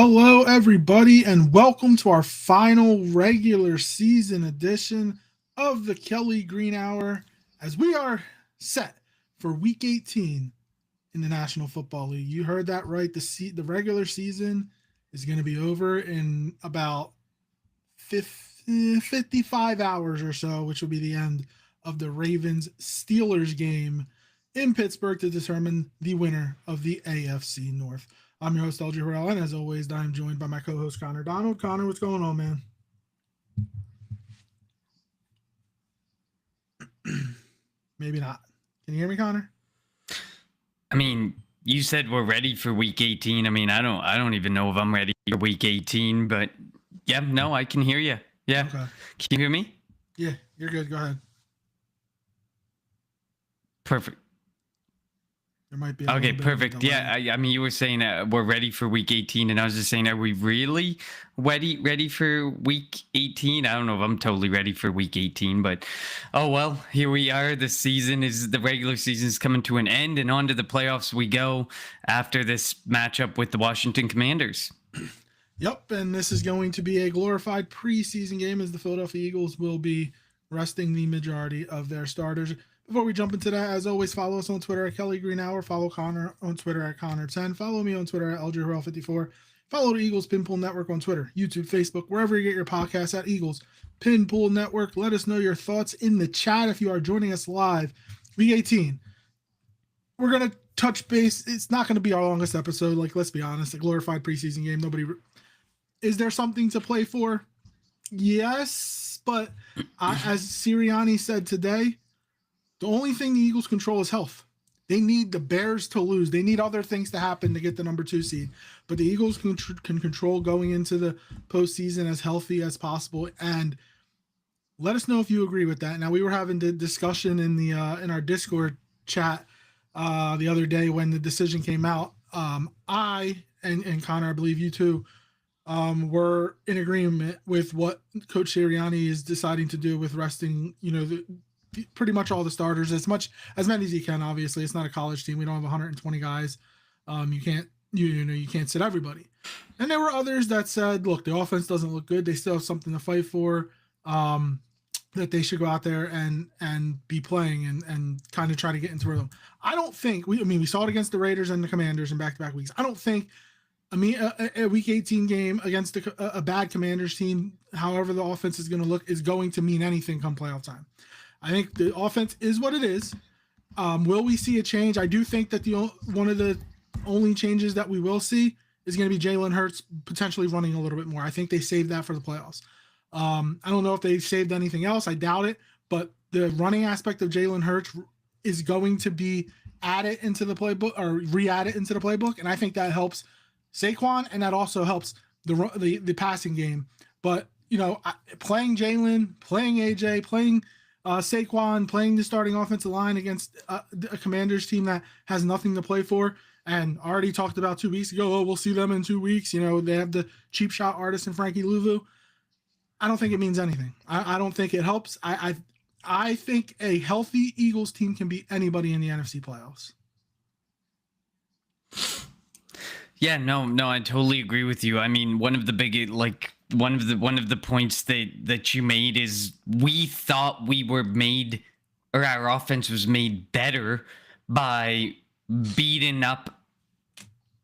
Hello, everybody, and welcome to our final regular season edition of the Kelly Green Hour as we are set for week 18 in the National Football League. You heard that right. The regular season is going to be over in about 55 hours or so, which will be the end of the Ravens-Steelers game in Pittsburgh to determine the winner of the AFC North. I'm your host, LG Harrell, and as always, I'm joined by my co-host, Connor Donald. Connor, what's going on, man? Maybe not. Can you hear me, Connor? I mean, you said we're ready for week 18. I mean, I don't even know if I'm ready for week 18, but yeah, no, I can hear you. Yeah. Okay. Can you hear me? Yeah, you're good. Go ahead. Perfect. There might be okay, perfect. Yeah, I mean, you were saying we're ready for week 18, and I was just saying, are we really ready for week 18? I don't know if I'm totally ready for week 18, but oh well, here we are. The regular season is coming to an end, and on to the playoffs we go after this matchup with the Washington Commanders. Yep, and this is going to be a glorified preseason game as the Philadelphia Eagles will be resting the majority of their starters. Before we jump into that, as always, follow us on Twitter at Kelly Green Hour. Follow Connor on Twitter at Connor10. Follow me on Twitter at LGHarrell54. Follow the Eagles Pinpull Network on Twitter, YouTube, Facebook, wherever you get your podcasts at Eagles Pinpull Network. Let us know your thoughts in the chat if you are joining us live. Week 18. We're going to touch base. It's not going to be our longest episode. Like, let's be honest, a glorified preseason game. Is there something to play for? Yes, but as Sirianni said today, the only thing the Eagles control is health. They need the Bears to lose. They need other things to happen to get the number 2 seed. But the Eagles can control going into the postseason as healthy as possible. And let us know if you agree with that. Now, we were having the discussion in our Discord chat the other day when the decision came out. I and Connor, I believe you too, were in agreement with what Coach Sirianni is deciding to do with resting, pretty much all the starters, as many as you can. Obviously, it's not a college team. We don't have 120 guys. You can't sit everybody. And there were others that said, look, the offense doesn't look good. They still have something to fight for, that they should go out there and be playing and kind of try to get into rhythm. I don't think we saw it against the Raiders and the Commanders in back-to-back weeks. I don't think a week 18 game against a bad Commanders team, however the offense is going to look, is going to mean anything come playoff time. I think the offense is what it is. Will we see a change? I do think that one of the only changes that we will see is going to be Jalen Hurts potentially running a little bit more. I think they saved that for the playoffs. I don't know if they saved anything else. I doubt it. But the running aspect of Jalen Hurts is going to be added into the playbook or re-added into the playbook, and I think that helps Saquon, and that also helps the passing game. But playing Jalen, playing AJ, playing Saquon, playing the starting offensive line against a Commanders team that has nothing to play for, and already talked about 2 weeks ago, we'll see them in 2 weeks. They have the cheap shot artist in Frankie Louvu. I don't think it means anything. I don't think it helps. I think a healthy Eagles team can beat anybody in the NFC playoffs. Yeah, no, I totally agree with you. I mean, one of the points that you made is we thought we were made, or our offense was made better by beating up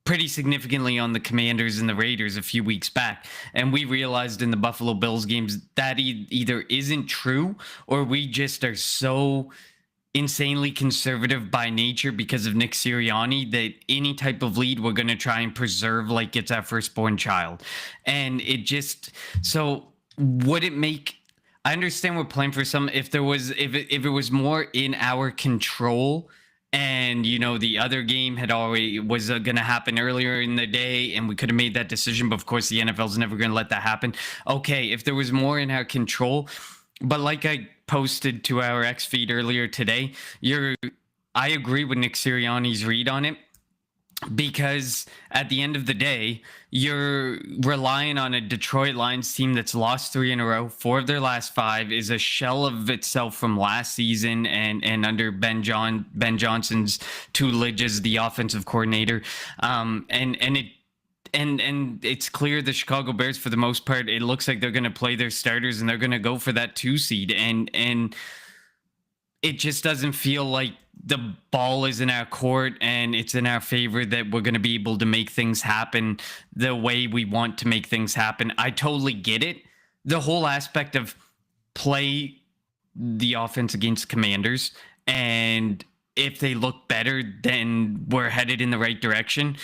pretty significantly on the Commanders and the Raiders a few weeks back. And we realized in the Buffalo Bills games that either isn't true, or we just are so insanely conservative by nature because of Nick Sirianni that any type of lead we're going to try and preserve like it's our firstborn child. And it just, so would it make, I understand we're playing for some, if it was more in our control, and the other game was going to happen earlier in the day and we could have made that decision, but of course the NFL's never going to let that happen. Okay, if there was more in our control, but like I posted to our X feed earlier today, I agree with Nick Sirianni's read on it, because at the end of the day, you're relying on a Detroit Lions team that's lost 3 in a row. 4 of their last 5 is a shell of itself from last season and under Ben Johnson's tutelage as the offensive coordinator. And and it's clear the Chicago Bears, for the most part, it looks like they're going to play their starters and they're going to go for that 2 seed. And it just doesn't feel like the ball is in our court and it's in our favor that we're going to be able to make things happen the way we want to make things happen. I totally get it. The whole aspect of play the offense against Commanders, and if they look better, then we're headed in the right direction.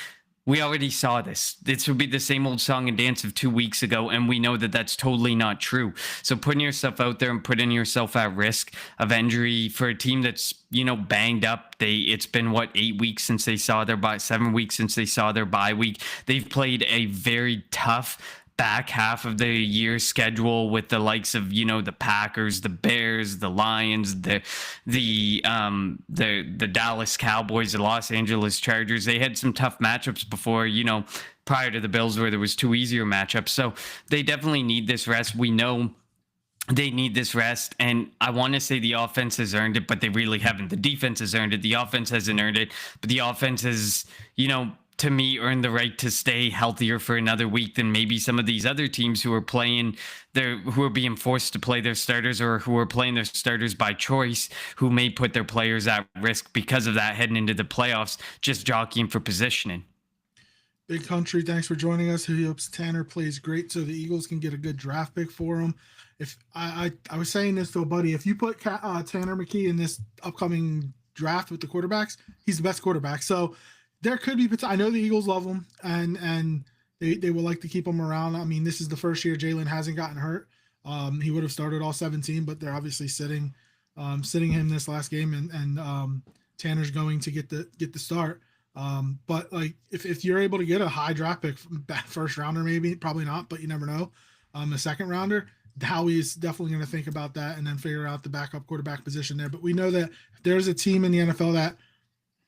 We already saw this. This would be the same old song and dance of 2 weeks ago, and we know that that's totally not true. So putting yourself out there and putting yourself at risk of injury for a team that's, banged up. It's been 8 weeks since they saw their bye, 7 weeks since they saw their bye week. They've played a very tough back half of the year schedule with the likes of the Packers, the Bears, the Lions, the Dallas Cowboys, the Los Angeles Chargers. They had some tough matchups before, prior to the Bills, where there was 2 easier matchups. So they definitely need this rest. We know they need this rest, and I want to say the offense has earned it, but they really haven't. The defense has earned it. The offense hasn't earned it, but the offense has, to me, earned the right to stay healthier for another week than maybe some of these other teams who are being forced to play their starters, or who are playing their starters by choice, who may put their players at risk because of that heading into the playoffs, just jockeying for positioning. Big Country, thanks for joining us. He hopes Tanner plays great so the Eagles can get a good draft pick for him. If I was saying this to a buddy, if you put Tanner McKee in this upcoming draft with the quarterbacks, he's the best quarterback. So there could be, I know the Eagles love him, and they would like to keep him around. I mean, this is the first year Jalen hasn't gotten hurt. He would have started all 17, but they're obviously sitting him this last game, and Tanner's going to get the start. But like if you're able to get a high draft pick, first rounder, maybe, probably not, but you never know. A second rounder, Howie's definitely going to think about that and then figure out the backup quarterback position there. But we know that if there's a team in the NFL that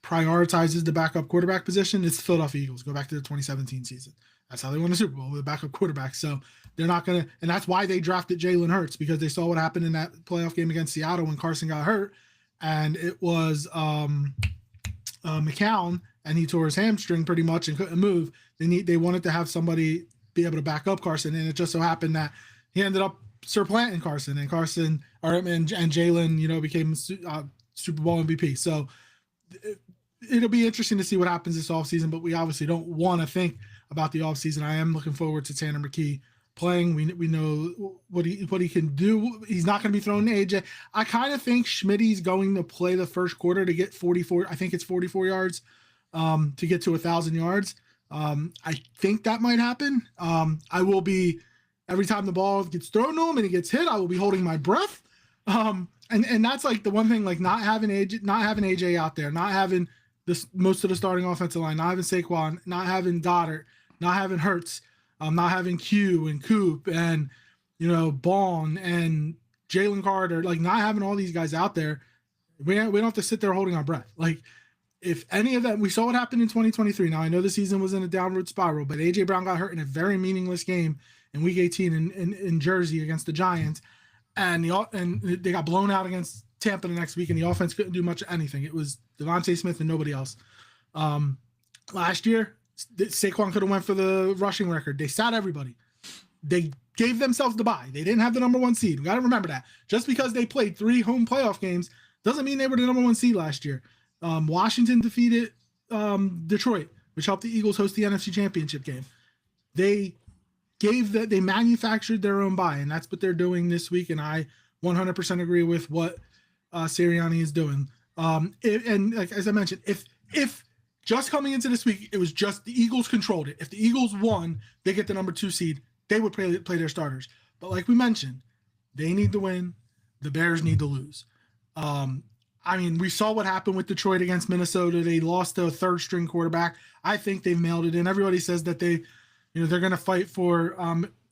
prioritizes the backup quarterback position, it's the Philadelphia Eagles. Go back to the 2017 season. That's how they won the Super Bowl, with a backup quarterback. So they're not going to, and that's why they drafted Jalen Hurts, because they saw what happened in that playoff game against Seattle when Carson got hurt, and it was McCown, and he tore his hamstring pretty much and couldn't move. They wanted to have somebody be able to back up Carson, and it just so happened that he ended up supplanting Carson, and Jalen, became Super Bowl MVP. So it'll be interesting to see what happens this offseason, but we obviously don't want to think about the offseason. I am looking forward to Tanner McKee playing. We know what he can do. He's not going to be throwing to AJ. I kind of think Schmitty's going to play the first quarter to get 44. I think it's 44 yards to get to 1,000 yards. I think that might happen. I will be, every time the ball gets thrown to him and he gets hit, I will be holding my breath. And that's like the one thing, like not having AJ out there, not having most of the starting offensive line, not having Saquon, not having Goddard, not having Hurts, not having Q and Coop and Bond and Jalen Carter, like not having all these guys out there. We don't have to sit there holding our breath. Like if any of that, we saw what happened in 2023. Now I know the season was in a downward spiral, but AJ Brown got hurt in a very meaningless game in Week 18 in Jersey against the Giants. And they got blown out against Tampa the next week, and the offense couldn't do much of anything. It was Devontae Smith and nobody else. Last year, Saquon could have went for the rushing record. They sat everybody. They gave themselves the bye. They didn't have the number 1 seed. We got to remember that. Just because they played 3 home playoff games doesn't mean they were the number 1 seed last year. Washington defeated Detroit, which helped the Eagles host the NFC Championship game. They manufactured their own bye, and that's what they're doing this week. And I 100% agree with what Sirianni is doing. And like, as I mentioned, if just coming into this week, it was just the Eagles controlled it. If the Eagles won, they get the number 2 seed. They would play their starters. But like we mentioned, they need to win. The Bears need to lose. I mean, we saw what happened with Detroit against Minnesota. They lost a 3rd-string quarterback. I think they've mailed it in. Everybody says that they're going to fight for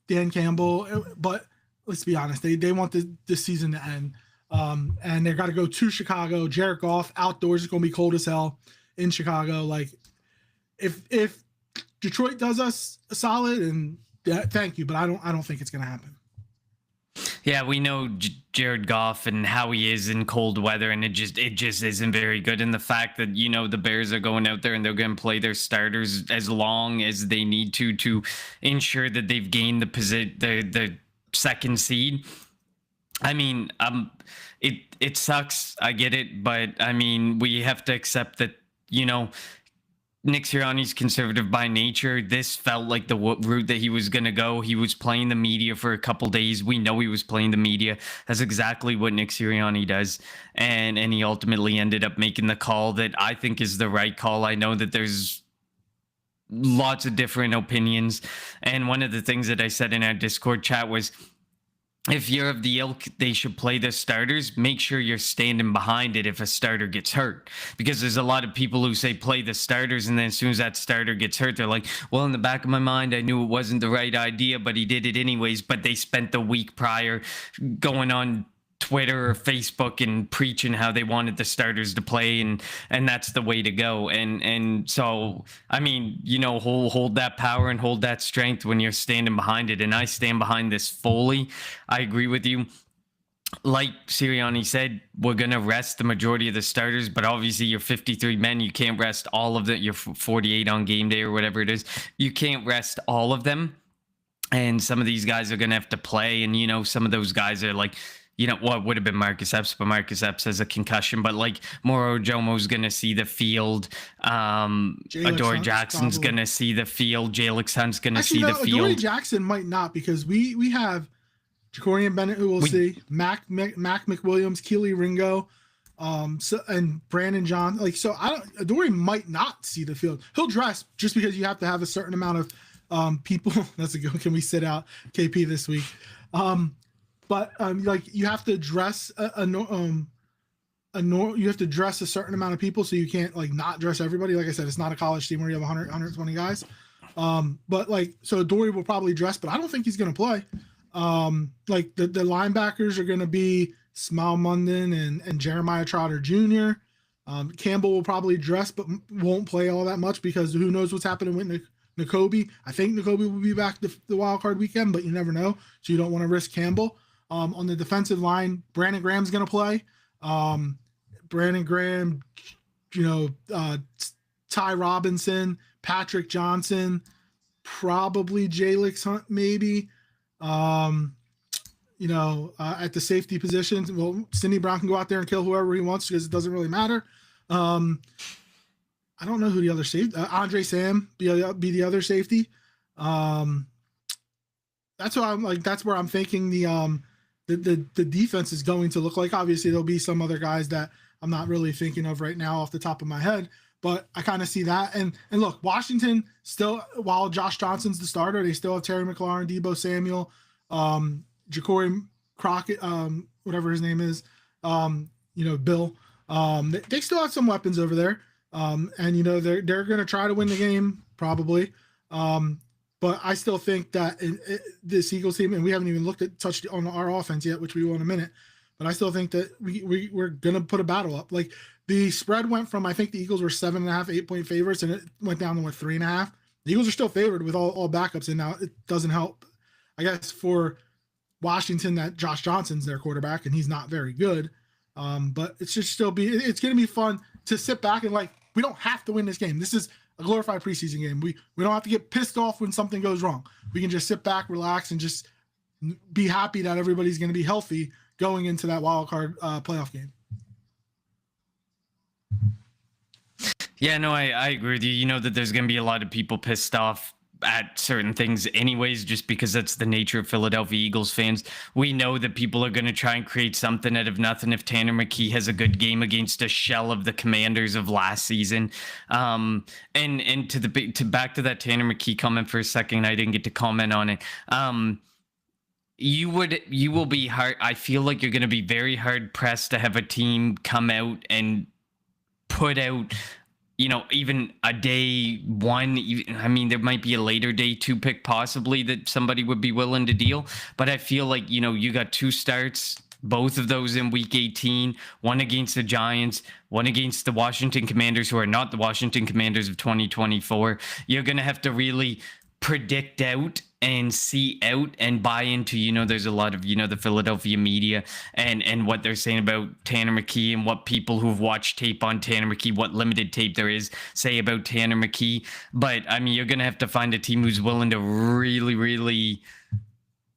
Dan Campbell, but let's be honest, they want this season to end. And they've got to go to Chicago. Jared Goff outdoors is going to be cold as hell in Chicago. Like, if Detroit does us a solid, and thank you, but I don't think it's going to happen. Yeah, we know Jared Goff and how he is in cold weather, and it just isn't very good. And the fact that the Bears are going out there and they're going to play their starters as long as they need to ensure that they've gained the second seed. I mean, it sucks. I get it, but I mean, we have to accept that Nick Sirianni's conservative by nature. This felt like the route that he was going to go. He was playing the media for a couple days. We know he was playing the media. That's exactly what Nick Sirianni does. And he ultimately ended up making the call that I think is the right call. I know that there's lots of different opinions. And one of the things that I said in our Discord chat was, if you're of the ilk, they should play the starters, make sure you're standing behind it if a starter gets hurt. Because there's a lot of people who say play the starters, and then as soon as that starter gets hurt, they're like, well, in the back of my mind, I knew it wasn't the right idea, but he did it anyways. But they spent the week prior going on Twitter or Facebook and preaching how they wanted the starters to play, and that's the way to go. And so I mean, hold that power and hold that strength when you're standing behind it. And I stand behind this fully. I agree with you. Like Sirianni said, we're gonna rest the majority of the starters, but obviously you're 53 men. You can't rest all of them. You're 48 on game day or whatever it is. You can't rest all of them. And some of these guys are gonna have to play. And some of those guys are like, what would have been Marcus Epps, but Marcus Epps has a concussion. But like Moro Jomo's going to see the field. Adoree Jackson's going to see the field. Jalen Hunt's going to see the field. Adoree Jackson might not, because we have Jacorian Bennett, who we'll see, Mac McWilliams, Keely Ringo, and Brandon John. Adoree might not see the field. He'll dress, just because you have to have a certain amount of people. That's a good. Can we sit out KP this week? But you have to dress you have to dress a certain amount of people, so you can't not dress everybody. Like I said, it's not a college team where you have 100, 120 guys. So Adoree will probably dress, but I don't think he's going to play. The linebackers are going to be Smile Munden and Jeremiah Trotter Jr. Campbell will probably dress, but won't play all that much, because who knows what's happening with Nakobe. I think Nakobe will be back the wild card weekend, but you never know. So you don't want to risk Campbell. On the defensive line, Brandon Graham's going to play. Brandon Graham, Ty Robinson, Patrick Johnson, probably Jalen Hunt, maybe. At the safety positions, well, Sidney Brown can go out there and kill whoever he wants, because it doesn't really matter. I don't know who the other safety. Andre Sam be the other safety. That's what I'm like. That's where I'm thinking the defense is going to look like. Obviously, there'll be some other guys that I'm not really thinking of right now off the top of my head, but I kind of see that. And look, Washington still, while Josh Johnson's the starter, they still have Terry McLaurin, Deebo Samuel, Ja'Cory Crockett, whatever his name is, Bill. They still have some weapons over there. They're going to try to win the game probably. But I still think that this Eagles team, and we haven't even touched on our offense yet, which we will in a minute, but I still think that we're going to put a battle up. Like, the spread went from, I think the Eagles were 7.5, 8-point favorites, and it went down to 3.5. The Eagles are still favored with all backups, and now it doesn't help, I guess, for Washington that Josh Johnson's their quarterback, and he's not very good. But it's going to be fun to sit back and we don't have to win this game. This is a glorified preseason game. We don't have to get pissed off when something goes wrong. We can just sit back, relax, and just be happy that everybody's going to be healthy going into that wild card playoff game. Yeah, no, I agree with you. You know that there's going to be a lot of people pissed off at certain things anyways, just because that's the nature of Philadelphia Eagles fans. We know that people are going to try and create something out of nothing if Tanner McKee has a good game against a shell of the Commanders of last season. And to back to that Tanner McKee comment for a second, I didn't get to comment on it. You will be hard. I feel like you're going to be very hard pressed to have a team come out and put out, even a day one. I mean, there might be a later day two pick possibly that somebody would be willing to deal. But I feel like, you got two starts, both of those in week 18, one against the Giants, one against the Washington Commanders, who are not the Washington Commanders of 2024. You're going to have to really predict out and see out and buy into, there's a lot of, the Philadelphia media and what they're saying about Tanner McKee and what people who've watched tape on Tanner McKee, what limited tape there is, say about Tanner McKee. But I mean, you're going to have to find a team who's willing to really, really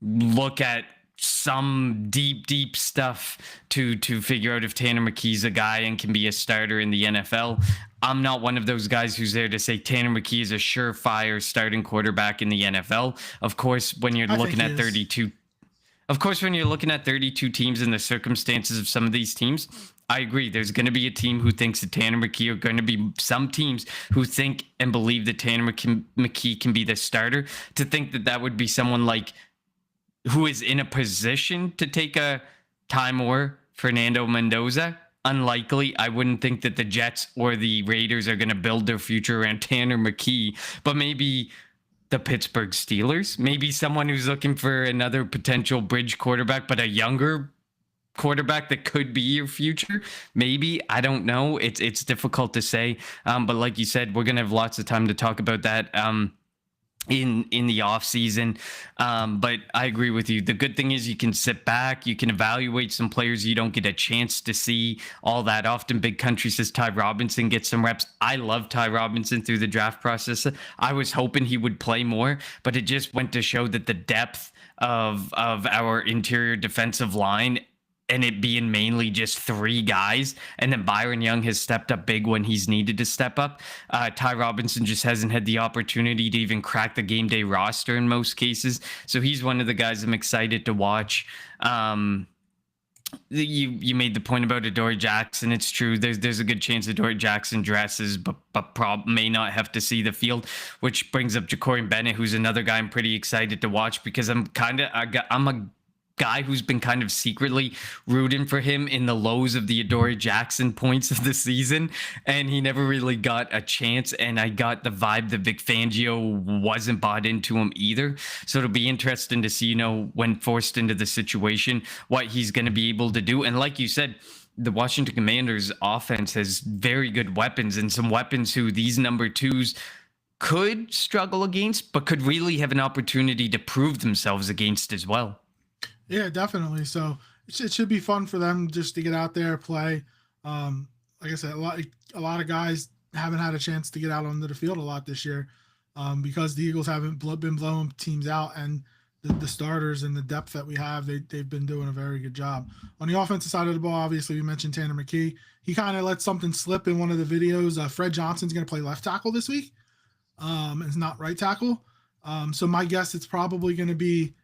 look at some deep stuff to figure out if Tanner McKee's a guy and can be a starter in the NFL. I'm not one of those guys who's there to say Tanner McKee is a surefire starting quarterback in the NFL. Of course, when you're looking at 32, when you're looking at 32 teams and the circumstances of some of these teams, I agree. There's going to be a team who thinks that Tanner McKee, are going to be some teams who think and believe that Tanner McKee can be the starter. To think that would be someone like who is in a position to take a Ty Moore, Fernando Mendoza. Unlikely. I wouldn't think that the Jets or the Raiders are going to build their future around Tanner McKee, but maybe the Pittsburgh Steelers, maybe someone who's looking for another potential bridge quarterback, but a younger quarterback that could be your future. Maybe, I don't know. It's difficult to say. But like you said, we're going to have lots of time to talk about that. In the off season. But I agree with you. The good thing is you can sit back, you can evaluate some players you don't get a chance to see all that often. Big Country says Ty Robinson gets some reps. I love Ty Robinson through the draft process. I was hoping he would play more, but it just went to show that the depth of our interior defensive line, and it being mainly just three guys, and then Byron Young has stepped up big when he's needed to step up. Ty Robinson just hasn't had the opportunity to even crack the game day roster in most cases. So he's one of the guys I'm excited to watch. You made the point about Adoree Jackson. It's true. There's a good chance Adoree Jackson dresses, but may not have to see the field, which brings up Ja'Cory Bennett, who's another guy I'm pretty excited to watch because I'm a guy who's been kind of secretly rooting for him in the lows of the Adoree Jackson points of the season, and he never really got a chance, and I got the vibe that Vic Fangio wasn't bought into him either. So it'll be interesting to see, when forced into the situation, what he's going to be able to do. And like you said, the Washington Commanders offense has very good weapons, and some weapons who these number twos could struggle against, but could really have an opportunity to prove themselves against as well. Yeah, definitely. So it should be fun for them just to get out there, play. Like I said, a lot of guys haven't had a chance to get out onto the field a lot this year because the Eagles haven't been blowing teams out, and the starters and the depth that we have, they've been doing a very good job. On the offensive side of the ball, obviously we mentioned Tanner McKee. He kind of let something slip in one of the videos. Fred Johnson's going to play left tackle this week. It's not right tackle. So my guess it's probably going to be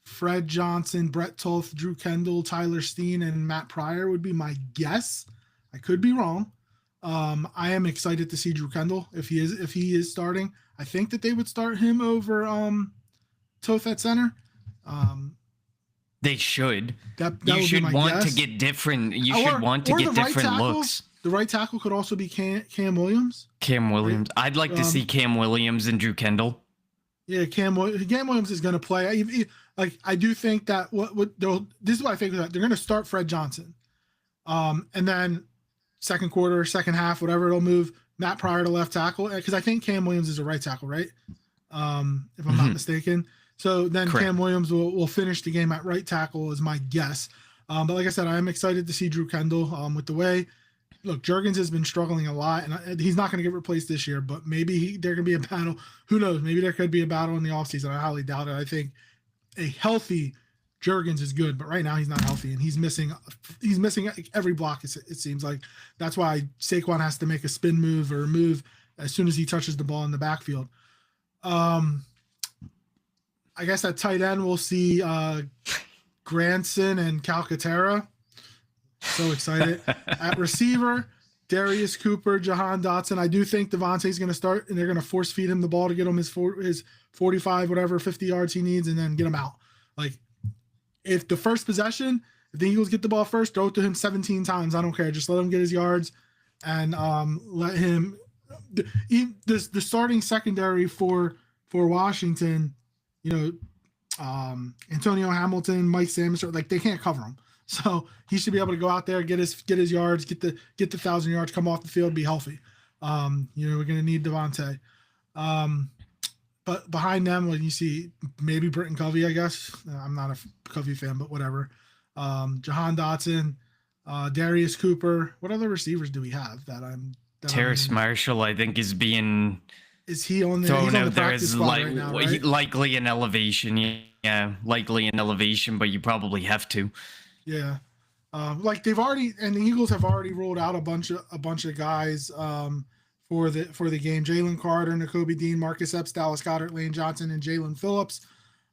Fred Johnson, Brett Toth, Drew Kendall, Tyler Steen, and Matt Pryor would be my guess. I could be wrong. I am excited to see Drew Kendall if he is starting. I think that they would start him over Toth at center. They should. You should want to get different. You should want to get different looks. The right tackle could also be Cam Williams. Right? I'd like to see Cam Williams and Drew Kendall. Yeah, Cam Williams is going to play. I do think that this is what I think they're going to start Fred Johnson, and then second quarter, second half, whatever, it'll move Matt Pryor to left tackle because I think Cam Williams is a right tackle, right? If I'm not mistaken. So then correct. Cam Williams will finish the game at right tackle is my guess. But like I said, I am excited to see Drew Kendall with the way. Look, Juergens has been struggling a lot, and he's not going to get replaced this year, but maybe there can be a battle. Who knows? Maybe there could be a battle in the offseason. I highly doubt it. I think a healthy Juergens is good, but right now he's not healthy, and he's missing every block, it seems like. That's why Saquon has to make a spin move or a move as soon as he touches the ball in the backfield. I guess at tight end, we'll see Granson and Calcaterra. So excited. At receiver, Darius Cooper, Jahan Dotson. I do think Devontae's going to start, and they're going to force feed him the ball to get him his 45, whatever, 50 yards he needs, and then get him out. Like, if the first possession, if the Eagles get the ball first, throw it to him 17 times. I don't care. Just let him get his yards and let him – the starting secondary for Washington, Antonio Hamilton, Mike Samuelson, like, they can't cover him. So he should be able to go out there, get his yards, get the 1,000 yards, come off the field, be healthy. We're going to need Devontae. but behind them, when you see maybe Britton Covey, I guess I'm not a Covey fan, but whatever. Jahan Dotson, Darius Cooper. What other receivers do we have that I'm? Terrace Marshall, I think, is being Is he on the? thrown He's on the out there practice as squad right now, right? likely an elevation. Yeah, likely an elevation, but you probably have to. Yeah. Like they've already, and the Eagles have already rolled out a bunch of guys for the game. Jalen Carter, Nakobe Dean, Marcus Epps, Dallas Goddard, Lane Johnson, and Jalen Phillips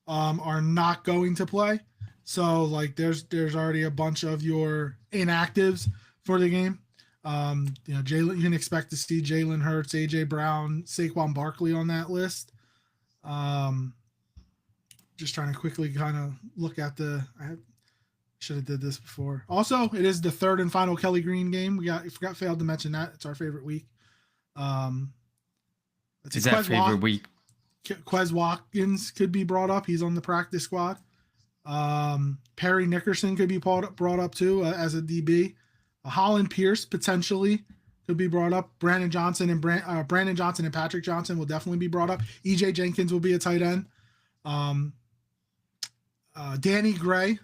are not going to play. So like there's already a bunch of your inactives for the game. Jalen, you can expect to see Jalen Hurts, AJ Brown, Saquon Barkley on that list. Just trying to quickly kind of look at should have did this before. Also, it is the third and final Kelly Green game. Failed to mention that. It's our favorite week. Is that favorite week? Quez Watkins could be brought up. He's on the practice squad. Perry Nickerson could be brought up too as a DB. Holland Pierce potentially could be brought up. Brandon Johnson and Patrick Johnson will definitely be brought up. EJ Jenkins will be a tight end. Danny Gray,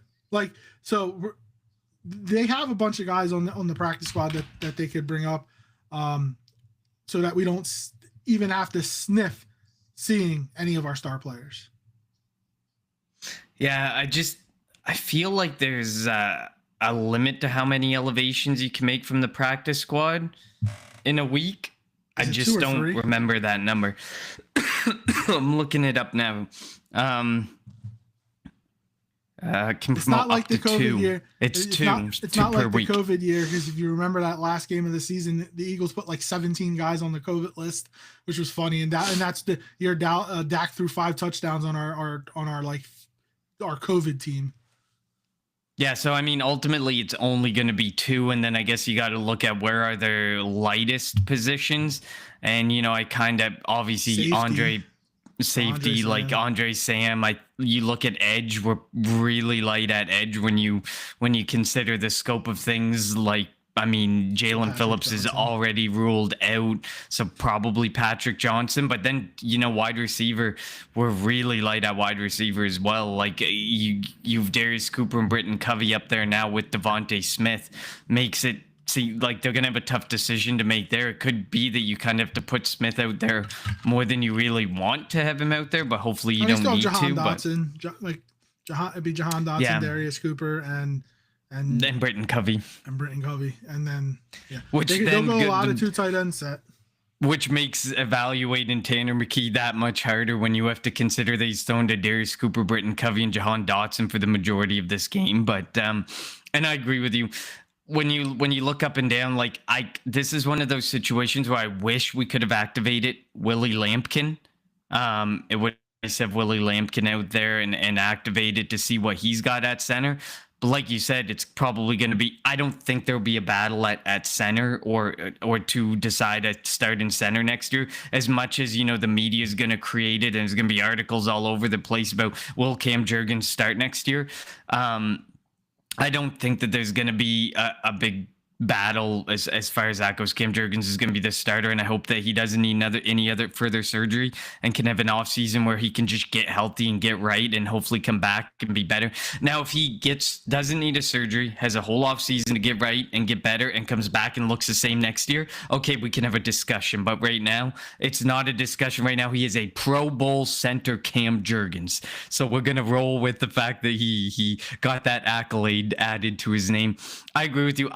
they have a bunch of guys on the practice squad that they could bring up, so that we don't even have to sniff seeing any of our star players. Yeah, I feel like there's a limit to how many elevations you can make from the practice squad in a week. I just don't remember that number. I'm looking it up now. It's not like the COVID year. It's two. It's not like the COVID year, because if you remember that last game of the season, the Eagles put like 17 guys on the COVID list, which was funny. And that's the year Dak threw 5 touchdowns on our COVID team. Yeah, so I mean, ultimately, it's only going to be 2, and then I guess you got to look at where are their lightest positions, and I kind of obviously safety like Andre Sam. You look at edge, we're really light at edge when you consider the scope of things. Like, I mean, Jalen Phillips is already ruled out, so probably Patrick Johnson. But then, wide receiver, we're really light at wide receiver as well. Like, you've Darius Cooper and Britton Covey up there now with Devontae Smith. Makes it seem like they're going to have a tough decision to make there. It could be that you kind of have to put Smith out there more than you really want to have him out there, but hopefully you don't need Jahan to. Dotson, it'd be Jahan Dotson, Darius Cooper, and Britton Covey. And then, they'll go a lot of 2 tight end set. Which makes evaluating Tanner McKee that much harder when you have to consider that he's thrown to Darius Cooper, Britton Covey, and Jahan Dotson for the majority of this game. But, and I agree with you. When you look up and down, this is one of those situations where I wish we could have activated Willie Lampkin. It would have Willie Lampkin out there and activated to see what he's got at center. But like you said, it's probably going to be, I don't think there'll be a battle at center or to decide to start in center next year, as much as, the media is going to create it and there's going to be articles all over the place about will Cam Jurgens start next year. I don't think that there's going to be a big battle as far as that goes. Cam Jurgens is going to be the starter, and I hope that he doesn't need any other further surgery and can have an off season where he can just get healthy and get right and hopefully come back and be better. Now, if he doesn't need a surgery, has a whole off season to get right and get better, and comes back and looks the same next year, okay, we can have a discussion. But right now, it's not a discussion. Right now, he is a Pro Bowl center, Cam Jurgens. So we're going to roll with the fact that he got that accolade added to his name. I agree with you.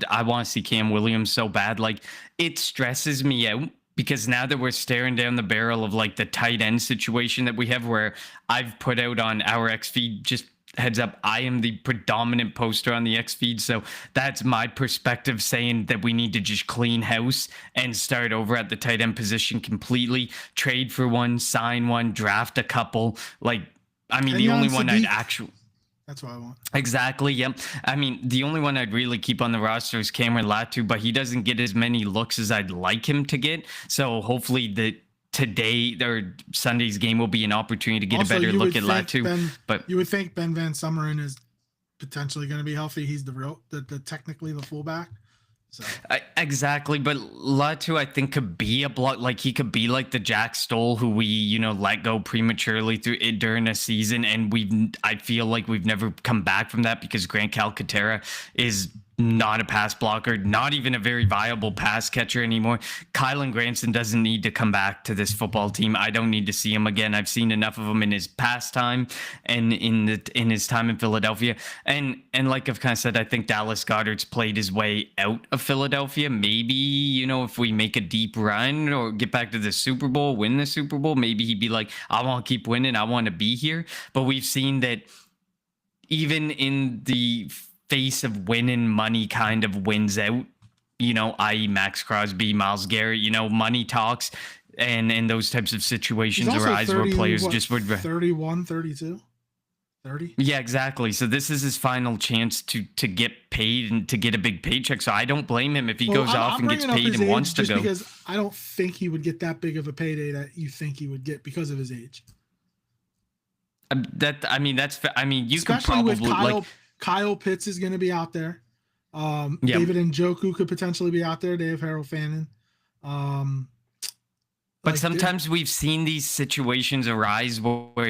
I want to see Cam Williams so bad. Like, it stresses me out because now that we're staring down the barrel of like the tight end situation that we have, where I've put out on our X feed, just heads up, I am the predominant poster on the X feed. So that's my perspective, saying that we need to just clean house and start over at the tight end position completely, trade for one, sign one, draft a couple. Like, I mean, the only one I'd actually... That's what I want. Exactly. Yep. I mean, the only one I'd really keep on the roster is Cameron Latu, but he doesn't get as many looks as I'd like him to get. So hopefully today or Sunday's game will be an opportunity to get a better look at Latu. But you would think Ben Van Summeren is potentially going to be healthy. He's the technically the fullback. So Exactly, but Latu, I think, could be a block. Like he could be like the Jack Stoll who we, let go prematurely through it during a season, and I feel like we've never come back from that because Grant Calcaterra is not a pass blocker, not even a very viable pass catcher anymore. Kylan Granson doesn't need to come back to this football team. I don't need to see him again. I've seen enough of him in his pastime and in his time in Philadelphia. And like I've kind of said, I think Dallas Goedert's played his way out of Philadelphia. Maybe, if we make a deep run or get back to the Super Bowl, win the Super Bowl, maybe he'd be like, I want to keep winning. I want to be here. But we've seen that even in the face of winning, money kind of wins out, i.e. Max Crosby, Myles Garrett, money talks and those types of situations arise where players just would 31, 32, 30. Yeah, exactly. So this is his final chance to get paid and to get a big paycheck. So I don't blame him if he goes off and gets paid and wants to go. Because I don't think he would get that big of a payday that you think he would get because of his age. You Especially could probably with Kyle Pitts is going to be out there. David Njoku could potentially be out there. They have Harold Fannin. But sometimes we've seen these situations arise where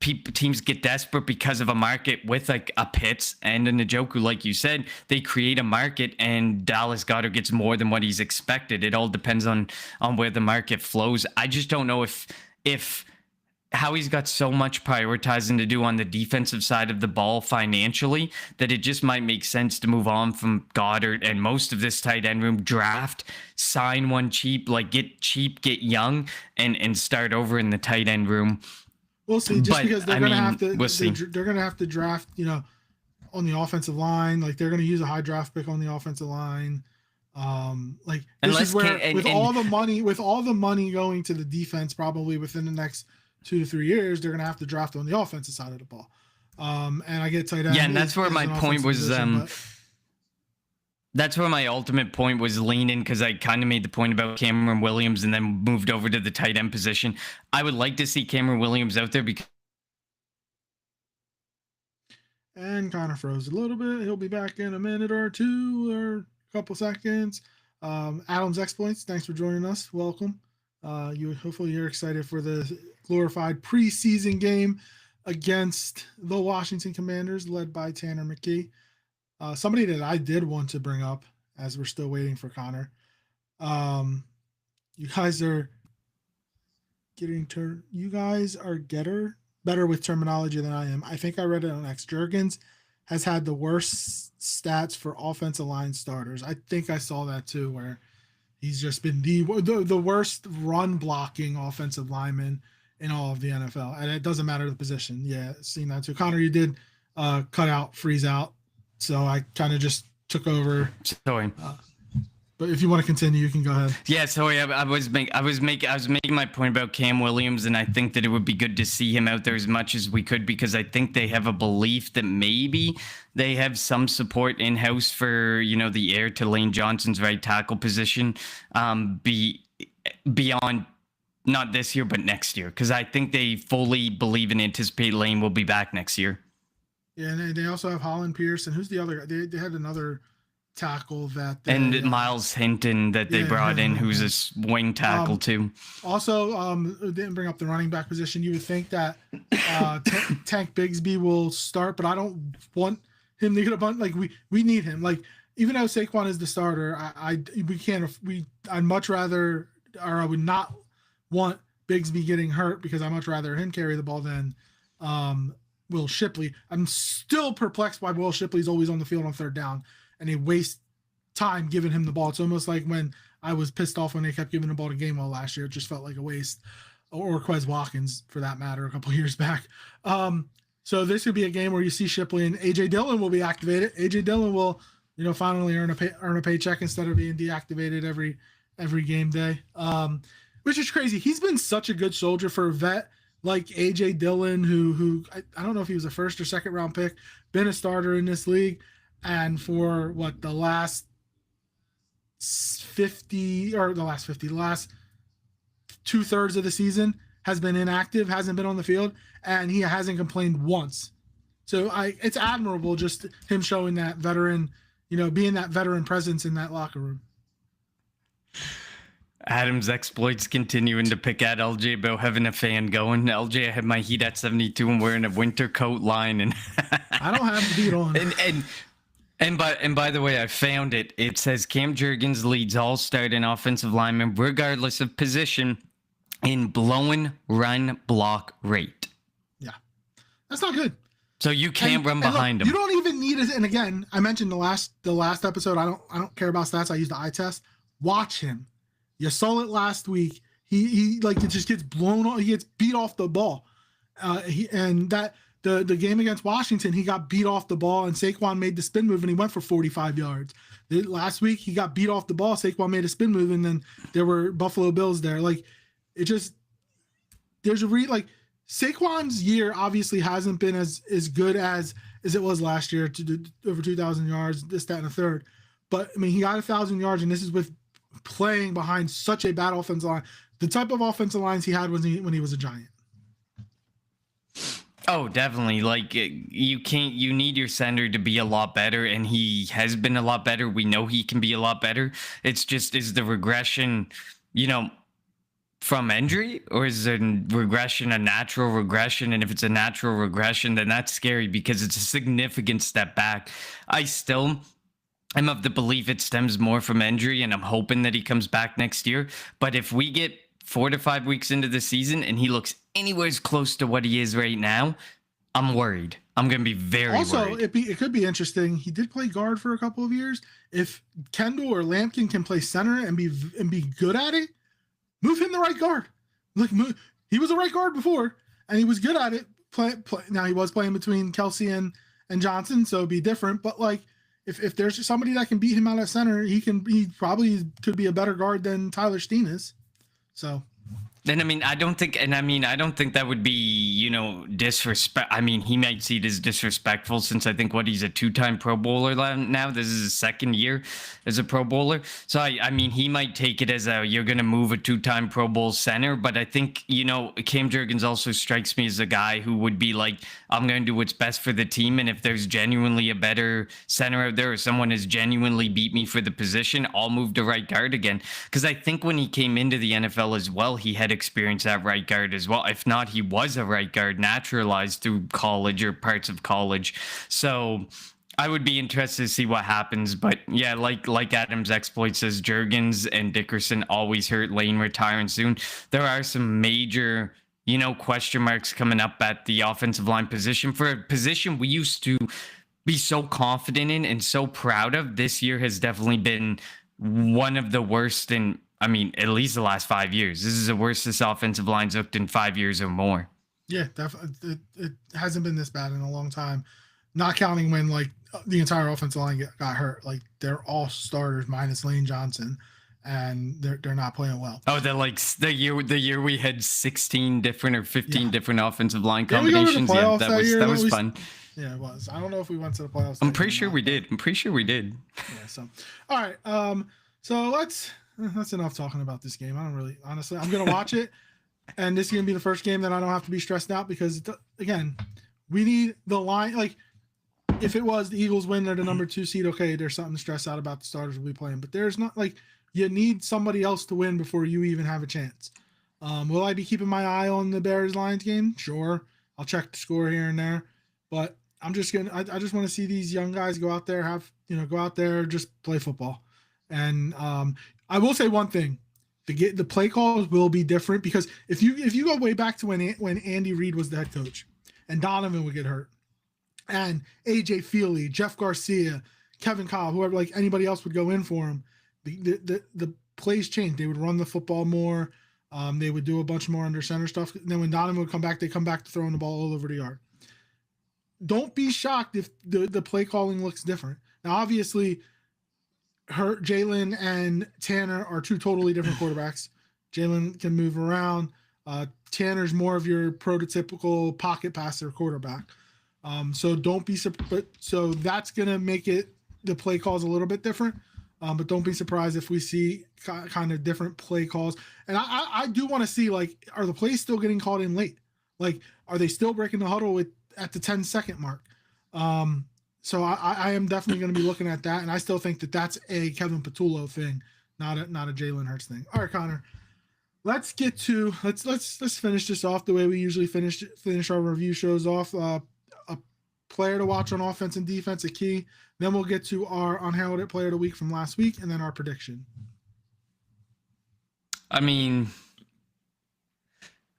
teams get desperate because of a market with like a Pitts and a Njoku, like you said. They create a market and Dallas Goedert gets more than what he's expected. It all depends on where the market flows. I just don't know if how he's got so much prioritizing to do on the defensive side of the ball financially that it just might make sense to move on from Goddard and most of this tight end room, draft, sign one cheap, like get cheap, get young, and start over in the tight end room. We'll see. Because they're going to have to, we'll see. They're going to have to draft, on the offensive line. Like they're going to use a high draft pick on the offensive line. This is where with all the money going to the defense, probably within the next 2 to 3 years, they're going to have to draft on the offensive side of the ball. And I get tight end. Yeah, and that's where my point was. That's where my ultimate point was leaning, because I kind of made the point about Cameron Williams and then moved over to the tight end position. I would like to see Cameron Williams out there because. And Connor froze a little bit. He'll be back in a minute or two or a couple seconds. Adam's Exploits, thanks for joining us. Welcome. Hopefully you're excited for the glorified preseason game against the Washington Commanders, led by Tanner McKee. Somebody that I did want to bring up as we're still waiting for Connor. You guys are better with terminology than I am. I think I read it on X. Jurgens has had the worst stats for offensive line starters. I think I saw that too, where he's just been the worst run blocking offensive lineman in all of the NFL. And it doesn't matter the position. Yeah, seen that too. Connor, you did freeze out. So I kind of just took over. Sorry. But if you want to continue, you can go ahead. Yeah, sorry. I was making my point about Cam Williams, and I think that it would be good to see him out there as much as we could, because I think they have a belief that maybe they have some support in house for the heir to Lane Johnson's right tackle position, beyond not this year but next year, because I think they fully believe and anticipate Lane will be back next year. Yeah, and they also have Holland Pierce, and who's the other guy? They had another tackle that Miles Hinton that they brought in, who's a swing tackle too. Also, didn't bring up the running back position. You would think that Tank Bigsby will start, but I don't want him to get a bunch. Like we need him. Like even though Saquon is the starter, I'd much rather, or I would not want Bigsby getting hurt, because I'd much rather him carry the ball than Will Shipley. I'm still perplexed why Will Shipley's always on the field on third down, and they waste time giving him the ball. It's almost like when I was pissed off when they kept giving the ball to Gainwell last year. It just felt like a waste, or Quez Watkins for that matter, a couple of years back. So this could be a game where you see Shipley and AJ Dillon will be activated. AJ Dillon will, finally earn a paycheck instead of being deactivated every game day, which is crazy. He's been such a good soldier for a vet like AJ Dillon, who I don't know if he was a first or second round pick, been a starter in this league. And for the last 2/3 of the season has been inactive, hasn't been on the field, and he hasn't complained once. So it's admirable, just him showing that veteran being that veteran presence in that locker room. Adam's exploits continuing to pick at LJ about having a fan going. LJ, I have my heat at 72 and wearing a winter coat line, and I don't have the beat on. And by the way, I found it. It says Cam Jurgens leads all starting offensive linemen, regardless of position, in blowing run block rate. Yeah, that's not good. So you can't run behind him. You don't even need it. And again, I mentioned the last episode. I don't care about stats. I use the eye test. Watch him. You saw it last week. He like it just gets blown off. He gets beat off the ball. The game against Washington, he got beat off the ball, and Saquon made the spin move, and he went for 45 yards. Last week, he got beat off the ball. Saquon made a spin move, and then there were Buffalo Bills there. Like, it just there's Saquon's year obviously hasn't been as good as it was last year to do over 2,000 yards, this, that, and a third. But I mean, he got 1,000 yards, and this is with playing behind such a bad offensive line. The type of offensive lines he had when he was a Giant. Oh, definitely. Like, you need your center to be a lot better, and he has been a lot better. We know he can be a lot better. It's just, is the regression, from injury, or is the regression a natural regression? And if it's a natural regression, then that's scary because it's a significant step back. I still am of the belief it stems more from injury, and I'm hoping that he comes back next year. But if we get 4 to 5 weeks into the season and he looks anywhere close to what he is right now, I'm worried. I'm going to be very worried. Also, it could be interesting. He did play guard for a couple of years. If Kendall or Lampkin can play center and be good at it, move him the right guard. He was a right guard before, and he was good at it. Now he was playing between Kelsey and Johnson, so it'd be different. But like, if there's somebody that can beat him out at center, he probably could be a better guard than Tyler Steen is. So. And I don't think that would be, disrespect. I mean, he might see it as disrespectful since I think he's a 2-time Pro Bowler now. This is his second year as a Pro Bowler. So, he might take it as you're going to move a 2-time Pro Bowl center. But I think, Cam Jurgens also strikes me as a guy who would be like, I'm going to do what's best for the team. And if there's genuinely a better center out there, or someone has genuinely beat me for the position, I'll move to right guard again. Because I think when he came into the NFL as well, he had experience at right guard as well. If not, he was a right guard naturalized through college or parts of college. So I would be interested to see what happens. But yeah, like Adam's exploit says, Jurgens and Dickerson always hurt. Lane retiring soon. There are some major, question marks coming up at the offensive line position, for a position we used to be so confident in and so proud of. This year has definitely been one of the worst in, at least the last 5 years. This is the worst this offensive line's looked in 5 years or more. Yeah, definitely. It hasn't been this bad in a long time. Not counting when the entire offensive line got hurt. Like, they're all starters minus Lane Johnson, and they're not playing well. Oh, the year we had 16 different or 15 different offensive line combinations. Yeah, that was fun. Yeah, it was. I don't know if we went to the playoffs. I'm pretty sure we did. Yeah. So, all right. So that's enough talking about this game. I'm going to watch it, and this is going to be the first game that I don't have to be stressed out because, again, we need the line. Like, if it was the Eagles win, they're the number 2 seed, okay, there's something to stress out about the starters we'll be playing. But there's not, you need somebody else to win before you even have a chance. Will I be keeping my eye on the Bears-Lions game? Sure. I'll check the score here and there. But I just want to see these young guys go out there, just play football. And I will say one thing: the play calls will be different, because if you go way back to when Andy Reid was the head coach, and Donovan would get hurt, and AJ Feely, Jeff Garcia, Kevin Cobb, whoever, anybody else would go in for him, the plays changed. They would run the football more. They would do a bunch more under center stuff. And then when Donovan would come back, they come back to throwing the ball all over the yard. Don't be shocked if the play calling looks different. Now, obviously, Jalen and Tanner are 2 totally different quarterbacks. Jalen can move around. Tanner's more of your prototypical pocket passer quarterback. So don't be surprised. So that's gonna make the play calls a little bit different. But don't be surprised if we see kind of different play calls. And I do want to see, are the plays still getting called in late? Are they still breaking the huddle at the 10-second mark? So I am definitely going to be looking at that, and I still think that that's a Kevin Patullo thing, not a Jalen Hurts thing. All right, Connor, let's finish this off the way we usually finish our review shows off. A player to watch on offense and defense, a key. Then we'll get to our unheralded player of the week from last week, and then our prediction. I mean,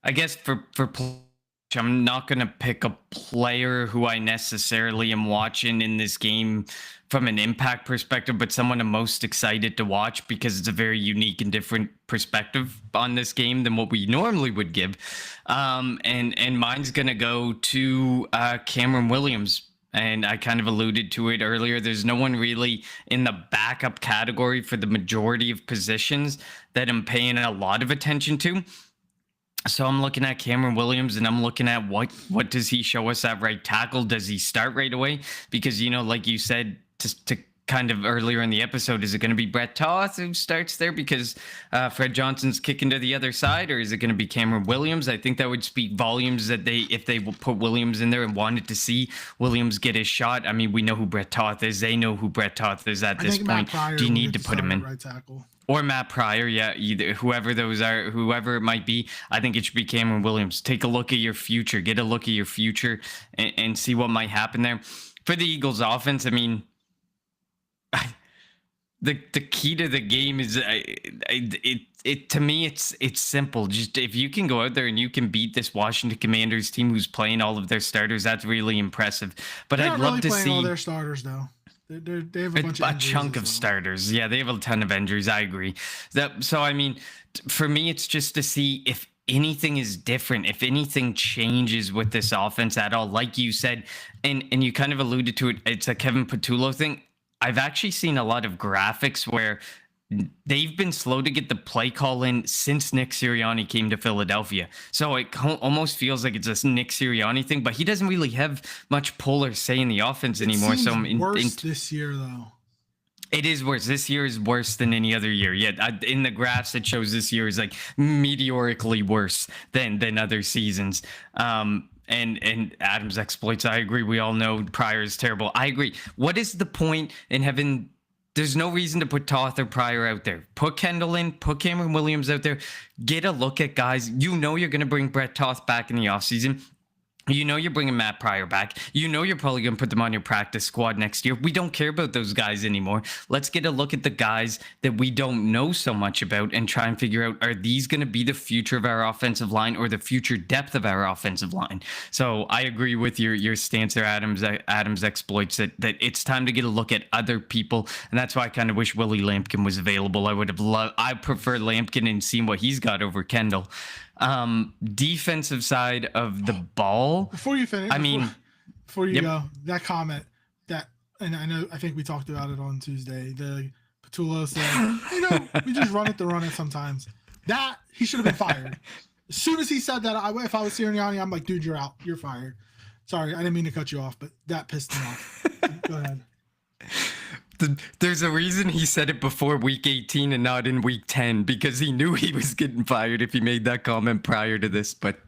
I guess for I'm not going to pick a player who I necessarily am watching in this game from an impact perspective, but someone I'm most excited to watch because it's a very unique and different perspective on this game than what we normally would give. And mine's going to go to Cameron Williams. And I kind of alluded to it earlier. There's no one really in the backup category for the majority of positions that I'm paying a lot of attention to. So I'm looking at Cameron Williams, and I'm looking at what does he show us at right tackle? Does he start right away? Because, like you said, to kind of earlier in the episode, is it going to be Brett Toth who starts there because Fred Johnson's kicking to the other side, or is it going to be Cameron Williams? I think that would speak volumes that if they put Williams in there and wanted to see Williams get his shot. I mean, we know who Brett Toth is. They know who Brett Toth is at this point. Do you need to put him in? Right tackle. Or Matt Pryor, yeah, either whoever it might be. I think it should be Cameron Williams. Take a look at your future, get a look at your future, and see what might happen there. For the Eagles' offense, I mean, the key to the game is to me it's simple. Just if you can go out there and you can beat this Washington Commanders team who's playing all of their starters, that's really impressive. But I'd love to see all their starters though. They have a chunk of starters. Yeah, they have a ton of injuries. I agree. So, I mean, for me, it's just to see if anything is different, if anything changes with this offense at all. Like you said, and you kind of alluded to it, it's a Kevin Patullo thing. I've actually seen a lot of graphics where they've been slow to get the play call in since Nick Sirianni came to Philadelphia. So it almost feels like it's a Nick Sirianni thing, but he doesn't really have much pull or say in the offense anymore. So worse this year, though. It is worse. This year is worse than any other year. Yeah, in the graphs, it shows this year is like meteorically worse than other seasons. And Adams exploits, I agree. We all know Pryor is terrible. I agree. What is the point in having... There's no reason to put Toth or Pryor out there. Put Kendall in, put Cameron Williams out there. Get a look at guys. You're going to bring Brett Toth back in the offseason. You're bringing Matt Pryor back. You're probably going to put them on your practice squad next year. We don't care about those guys anymore. Let's get a look at the guys that we don't know so much about and try and figure out, are these going to be the future of our offensive line or the future depth of our offensive line? So I agree with your stance there, Adams exploits that it's time to get a look at other people. And that's why I kind of wish Willie Lampkin was available. I prefer Lampkin and seeing what he's got over Kendall. Defensive side of the ball. Before you finish, before you go, that comment and I think we talked about it on Tuesday. The Patullo said, we just run it sometimes. That he should have been fired. As soon as he said that, if I was Sirianni, I'm like, dude, you're out. You're fired. Sorry, I didn't mean to cut you off, but that pissed him off. Go ahead. There's a reason he said it before week 18 and not in week 10, because he knew he was getting fired if he made that comment prior to this. But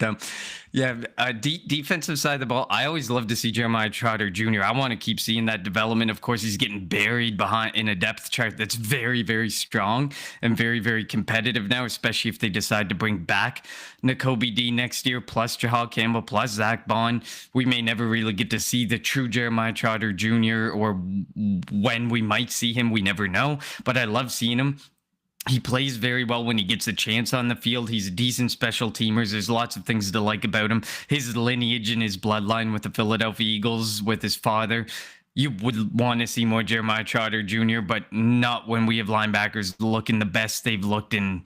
defensive side of the ball, I always love to see Jeremiah Trotter Jr. I want to keep seeing that development. Of course, he's getting buried behind in a depth chart that's very, very strong and very, very competitive now, especially if they decide to bring back Nakobe D next year, plus Jahal Campbell, plus Zach Bond. We may never really get to see the true Jeremiah Trotter Jr. or when we might see him. We never know, but I love seeing him. He plays very well when he gets a chance on the field. He's a decent special teamer. There's lots of things to like about him. His lineage and his bloodline with the Philadelphia Eagles, with his father. You would want to see more Jeremiah Trotter Jr., but not when we have linebackers looking the best they've looked in,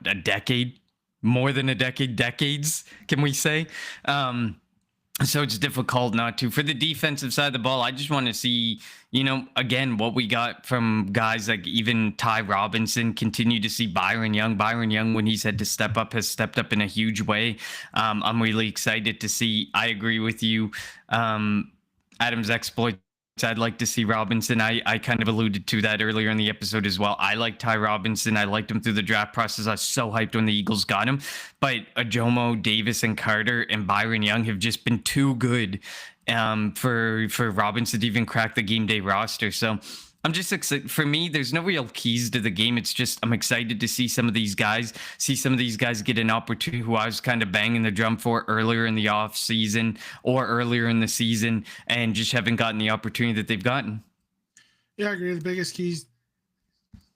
a decade? More than a decade? Decades, can we say? So it's difficult not to. For the defensive side of the ball, I just want to see, again, what we got from guys like even Ty Robinson. Continue to see Byron Young. Byron Young, when he's had to step up, has stepped up in a huge way. I'm really excited to see. I agree with you. Adam's exploit. I'd like to see Robinson. I kind of alluded to that earlier in the episode as well. I like Ty Robinson. I liked him through the draft process. I was so hyped when the Eagles got him. But Ajomo, Davis, and Carter and Byron Young have just been too good for Robinson to even crack the game day roster. So I'm just excited. For me, there's no real keys to the game. It's just I'm excited to see some of these guys, get an opportunity who I was kind of banging the drum for earlier in the off season or earlier in the season, and just haven't gotten the opportunity that they've gotten. Yeah, I agree. The biggest keys,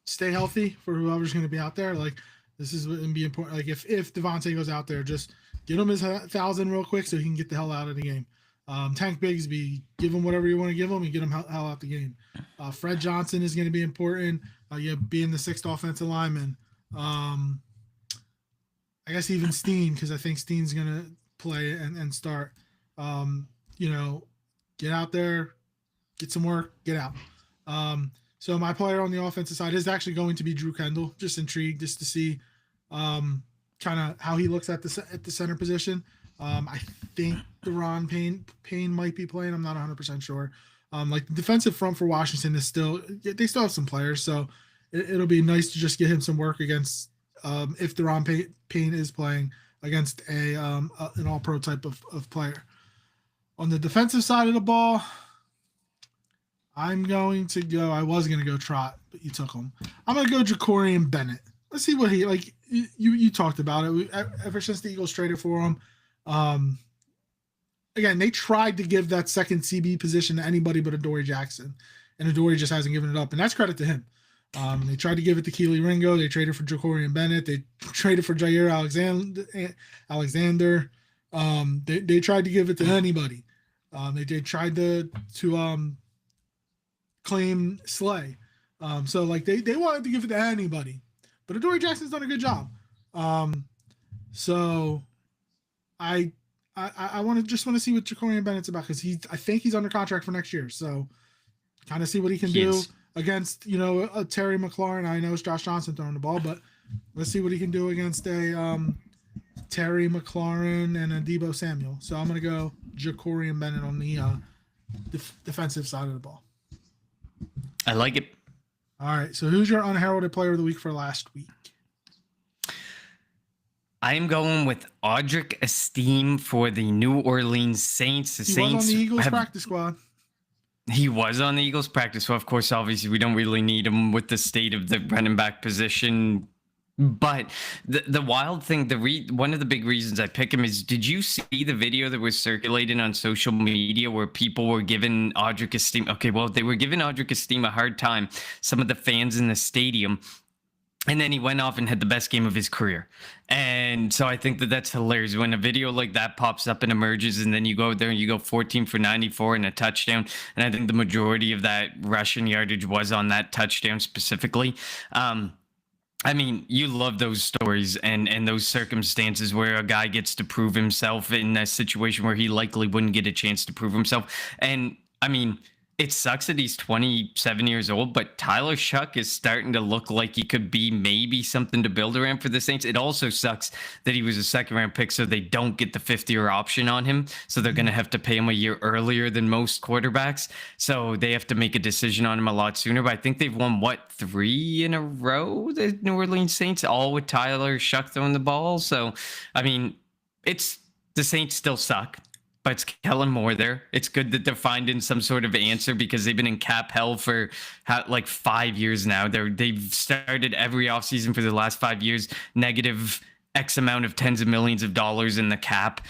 stay healthy for whoever's going to be out there. Like, this is going to be important. Like, if Devontae goes out there, just get him his 1,000 real quick so he can get the hell out of the game. Tank Bigsby, give him whatever you want to give him and get him hell out the game. Fred Johnson is going to be important. Being the 6th offensive lineman. I guess even Steen, because I think Steen's going to play and start. Get out there, get some work, get out. So my player on the offensive side is actually going to be Drew Kendall. Just intrigued just to see kind of how he looks at the center position. I think Deron Payne might be playing. I'm not 100% sure. Like the defensive front for Washington is they still have some players, so it'll be nice to just get him some work against if Deron Payne is playing against an all-pro type of player. On the defensive side of the ball, I was going to go Trot, but you took him. I'm going to go Jacorian Bennett. Let's see what you talked about it. Ever since the Eagles traded for him, again, they tried to give that second CB position to anybody but Adoree Jackson, and Adoree just hasn't given it up, and that's credit to him. They tried to give it to Keely Ringo. They traded for Jacorian Bennett. They traded for Jair Alexander. They tried to give it to anybody. They tried to claim Slay. So like they wanted to give it to anybody, but Adoree Jackson's done a good job. So I want to see what Jacorian Bennett's about, because I think he's under contract for next year. So kind of see what he can do against a Terry McLaurin. I know it's Josh Johnson throwing the ball, but let's see what he can do against a Terry McLaurin and a Deebo Samuel. So I'm gonna go Jacorian Bennett on the defensive side of the ball. I like it. All right. So who's your unheralded player of the week for last week? I am going with Audric Esteem for the New Orleans Saints. He was on the Eagles practice squad. He was on the Eagles practice. So, of course, obviously, we don't really need him with the state of the running back position. But the wild thing, one of the big reasons I pick him is, did you see the video that was circulating on social media where people were giving Audric Esteem? Okay, well, they were giving Audric Esteem a hard time, some of the fans in the stadium. And then he went off and had the best game of his career. And so I think that's hilarious when a video like that pops up and emerges, and then you go out there and you go 14 for 94 and a touchdown. And I think the majority of that rushing yardage was on that touchdown specifically. I mean, you love those stories and those circumstances where a guy gets to prove himself in a situation where he likely wouldn't get a chance to prove himself. And I mean, it sucks that he's 27 years old, but Tyler Shuck is starting to look like he could be maybe something to build around for the Saints. It also sucks that he was a second-round pick, so they don't get the fifth-year option on him. So they're going to have to pay him a year earlier than most quarterbacks. So they have to make a decision on him a lot sooner. But I think they've won, 3 in a row, the New Orleans Saints, all with Tyler Shuck throwing the ball. So, I mean, the Saints still suck. But it's Kellen Moore there. It's good that they're finding some sort of answer, because they've been in cap hell for 5 years now. They've started every offseason for the last 5 years negative X amount of tens of millions of dollars in the cap.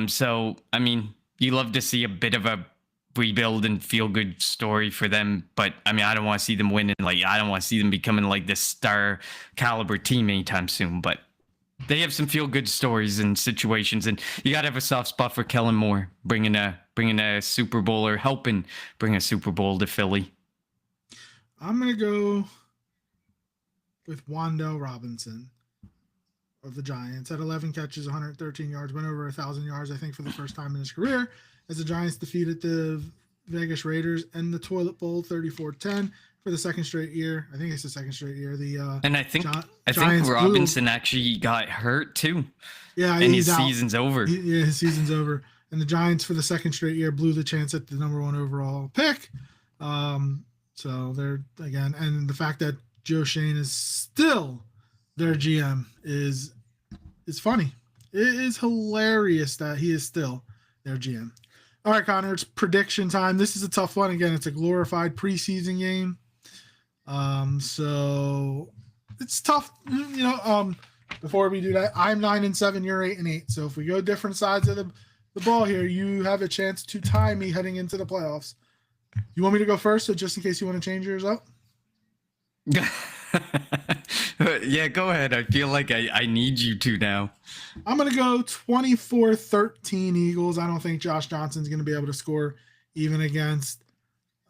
So, I mean, you love to see a bit of a rebuild and feel good story for them. But, I mean, I don't want to see them winning. I don't want to see them becoming this star caliber team anytime soon. But they have some feel-good stories and situations, and you got to have a soft spot for Kellen Moore bringing a Super Bowl, or helping bring a Super Bowl to Philly. I'm gonna go with Wan'Dale Robinson of the Giants. At 11 catches, 113 yards, went over 1,000 yards, I think, for the first time in his career, as the Giants defeated the Vegas Raiders and the Toilet Bowl 34-10. For the second straight year. I think it's the second straight year. And I think Robinson actually got hurt too. Yeah, and his season's over. His season's over. And the Giants, for the second straight year, blew the chance at the number 1 overall pick. So they're, again, and the fact that Joe Shane is still their GM is funny. It is hilarious that he is still their GM. All right, Connor, it's prediction time. This is a tough one. Again, it's a glorified preseason game. So it's tough, before we do that, I'm 9-7, you're 8-8. So if we go different sides of the ball here, you have a chance to tie me heading into the playoffs. You want me to go first? So just in case you want to change yours up? Yeah, go ahead. I feel like I need you to now. I'm going to go 24-13 Eagles. I don't think Josh Johnson's going to be able to score even against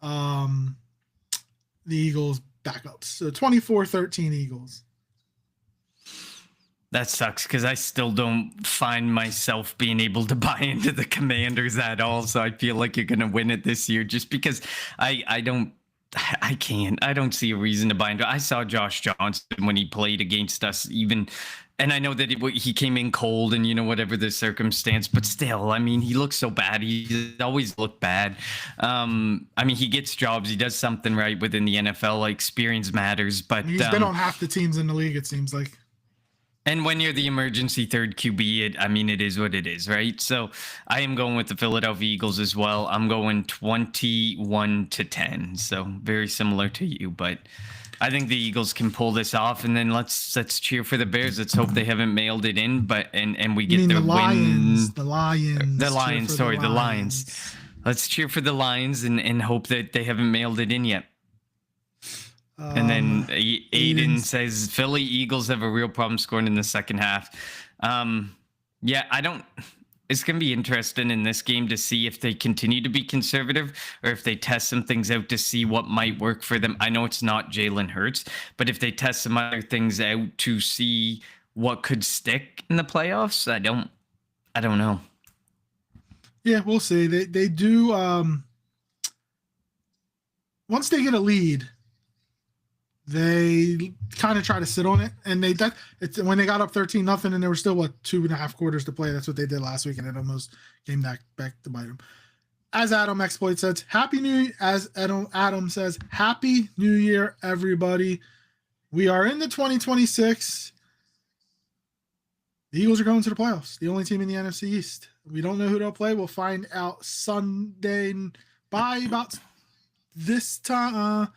the Eagles backups. So 24-13 Eagles. That sucks because I still don't find myself being able to buy into the Commanders at all. So I feel like you're going to win it this year just because I can't. I don't see a reason to buy into it. I saw Josh Johnson when he played against us even. And I know that he came in cold and, whatever the circumstance, but still, I mean, he looks so bad. He's always looked bad. I mean, he gets jobs. He does something right within the NFL. Like, experience matters, but he's been on half the teams in the league, it seems like. And when you're the emergency third QB, it is what it is, right? So I am going with the Philadelphia Eagles as well. I'm going 21-10. So very similar to you, but I think the Eagles can pull this off, and then let's cheer for the Bears. Let's hope they haven't mailed it in, and we get their win. The Lions. The Lions. Let's cheer for the Lions and hope that they haven't mailed it in yet. And then Aiden says Philly Eagles have a real problem scoring in the second half. It's going to be interesting in this game to see if they continue to be conservative or if they test some things out to see what might work for them. I know it's not Jalen Hurts, but if they test some other things out to see what could stick in the playoffs, I don't know. Yeah, we'll see. They do. Once they get a lead, they kind of try to sit on it, and it's when they got up 13-0, and there were still 2.5 quarters to play. That's what they did last week, and it almost came back to bite them. As Adam Exploit says, Adam says, Happy New Year, everybody. We are in the 2026. The Eagles are going to the playoffs. The only team in the NFC East. We don't know who they'll play. We'll find out Sunday by about this time.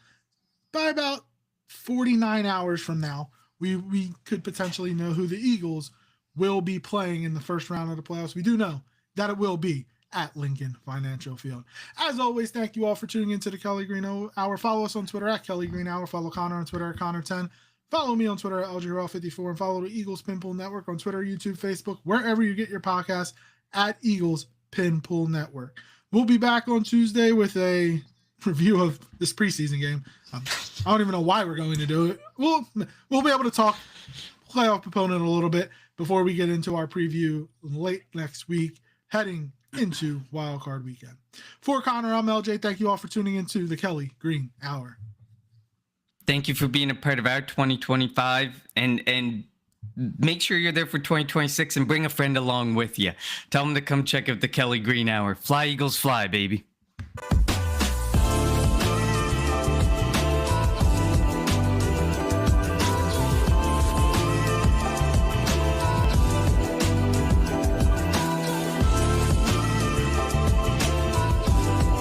By about 49 hours from now, we could potentially know who the Eagles will be playing in the first round of the playoffs. We do know that it will be at Lincoln Financial Field. As always, thank you all for tuning into the Kelly Green Hour. Follow us on Twitter at Kelly Green Hour. Follow Connor on Twitter at Connor10. Follow me on Twitter at LGRL54, and follow the Eagles Pinpull Network on Twitter, YouTube, Facebook, wherever you get your podcasts at Eagles Pinpull Network. We'll be back on Tuesday with a review of this preseason game. I don't even know why we're going to do it. We'll be able to talk playoff opponent a little bit before we get into our preview late next week, heading into Wild Card Weekend. For Connor, I'm LJ. Thank you all for tuning into the Kelly Green Hour. Thank you for being a part of our 2025, and make sure you're there for 2026 and bring a friend along with you. Tell them to come check out the Kelly Green Hour. Fly Eagles fly, baby.